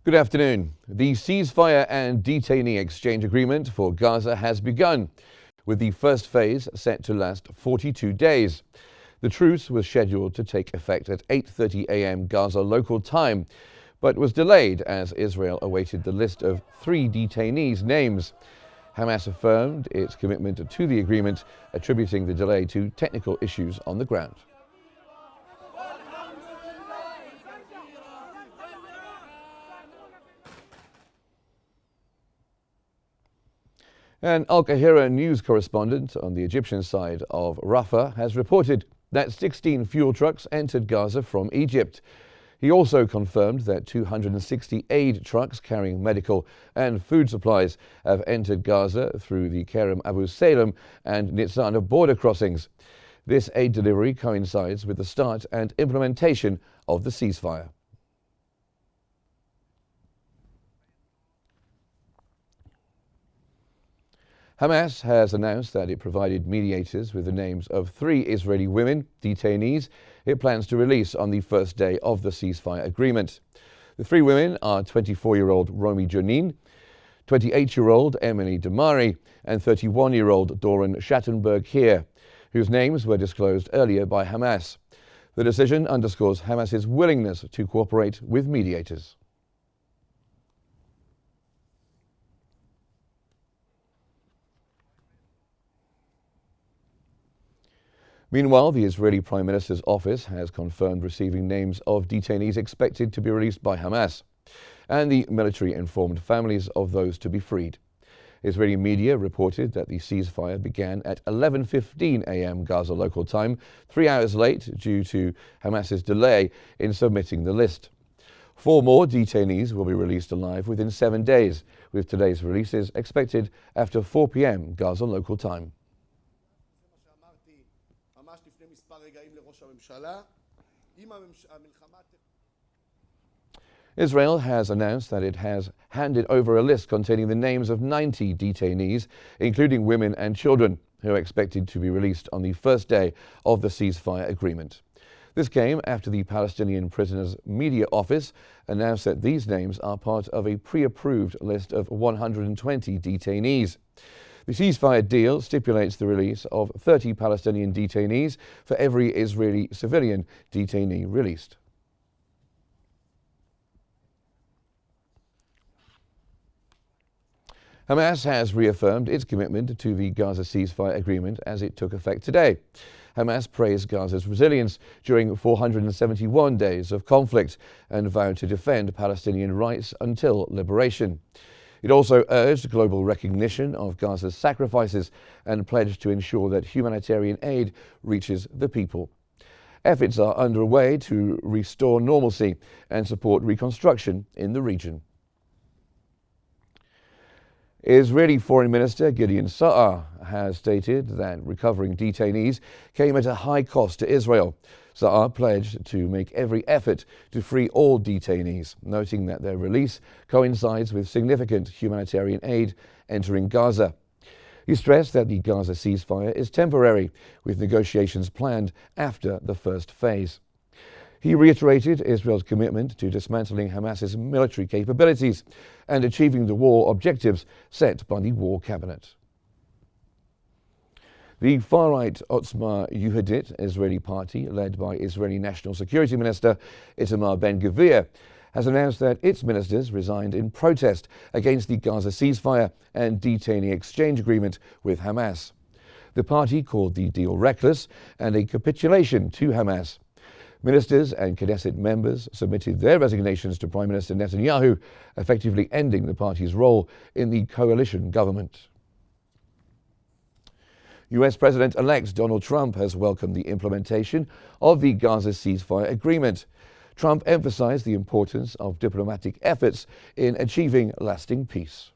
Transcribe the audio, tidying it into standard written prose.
Good afternoon. The ceasefire and detainee exchange agreement for Gaza has begun, with the first phase set to last 42 days. The truce was scheduled to take effect at 8:30 a.m. Gaza local time, but was delayed as Israel awaited the list of 3 detainees' names. Hamas affirmed its commitment to the agreement, attributing the delay to technical issues on the ground. An Al Qahira news correspondent on the Egyptian side of Rafah has reported that 16 fuel trucks entered Gaza from Egypt. He also confirmed that 260 aid trucks carrying medical and food supplies have entered Gaza through the Kerem Abu Salem and Nitzana border crossings. This aid delivery coincides with the start and implementation of the ceasefire. Hamas has announced that it provided mediators with the names of 3 Israeli women detainees it plans to release on the first day of the ceasefire agreement. The 3 women are 24-year-old Romi Jonin, 28-year-old Emily Damari, and 31-year-old Doran Schattenberg-Heer, whose names were disclosed earlier by Hamas. The decision underscores Hamas's willingness to cooperate with mediators. Meanwhile, the Israeli Prime Minister's office has confirmed receiving names of detainees expected to be released by Hamas, and the military informed families of those to be freed. Israeli media reported that the ceasefire began at 11:15 a.m. Gaza local time, 3 hours late due to Hamas's delay in submitting the list. 4 more detainees will be released alive within 7 days, with today's releases expected after 4 p.m. Gaza local time. Israel has announced that it has handed over a list containing the names of 90 detainees, including women and children, who are expected to be released on the first day of the ceasefire agreement. This came after the Palestinian Prisoners' Media Office announced that these names are part of a pre-approved list of 120 detainees. The ceasefire deal stipulates the release of 30 Palestinian detainees for every Israeli civilian detainee released. Hamas has reaffirmed its commitment to the Gaza ceasefire agreement as it took effect today. Hamas praised Gaza's resilience during 471 days of conflict and vowed to defend Palestinian rights until liberation. It also urged global recognition of Gaza's sacrifices and pledged to ensure that humanitarian aid reaches the people. Efforts are underway to restore normalcy and support reconstruction in the region. Israeli Foreign Minister Gideon Sa'ar has stated that recovering detainees came at a high cost to Israel. Sa'ar pledged to make every effort to free all detainees, noting that their release coincides with significant humanitarian aid entering Gaza. He stressed that the Gaza ceasefire is temporary, with negotiations planned after the first phase. He reiterated Israel's commitment to dismantling Hamas's military capabilities and achieving the war objectives set by the War Cabinet. The far-right Otzma Yehudit Israeli party, led by Israeli National Security Minister Itamar Ben-Gvir, has announced that its ministers resigned in protest against the Gaza ceasefire and detainee exchange agreement with Hamas. The party called the deal reckless and a capitulation to Hamas. Ministers and Knesset members submitted their resignations to Prime Minister Netanyahu, effectively ending the party's role in the coalition government. US President-elect Donald Trump has welcomed the implementation of the Gaza ceasefire agreement. Trump emphasized the importance of diplomatic efforts in achieving lasting peace.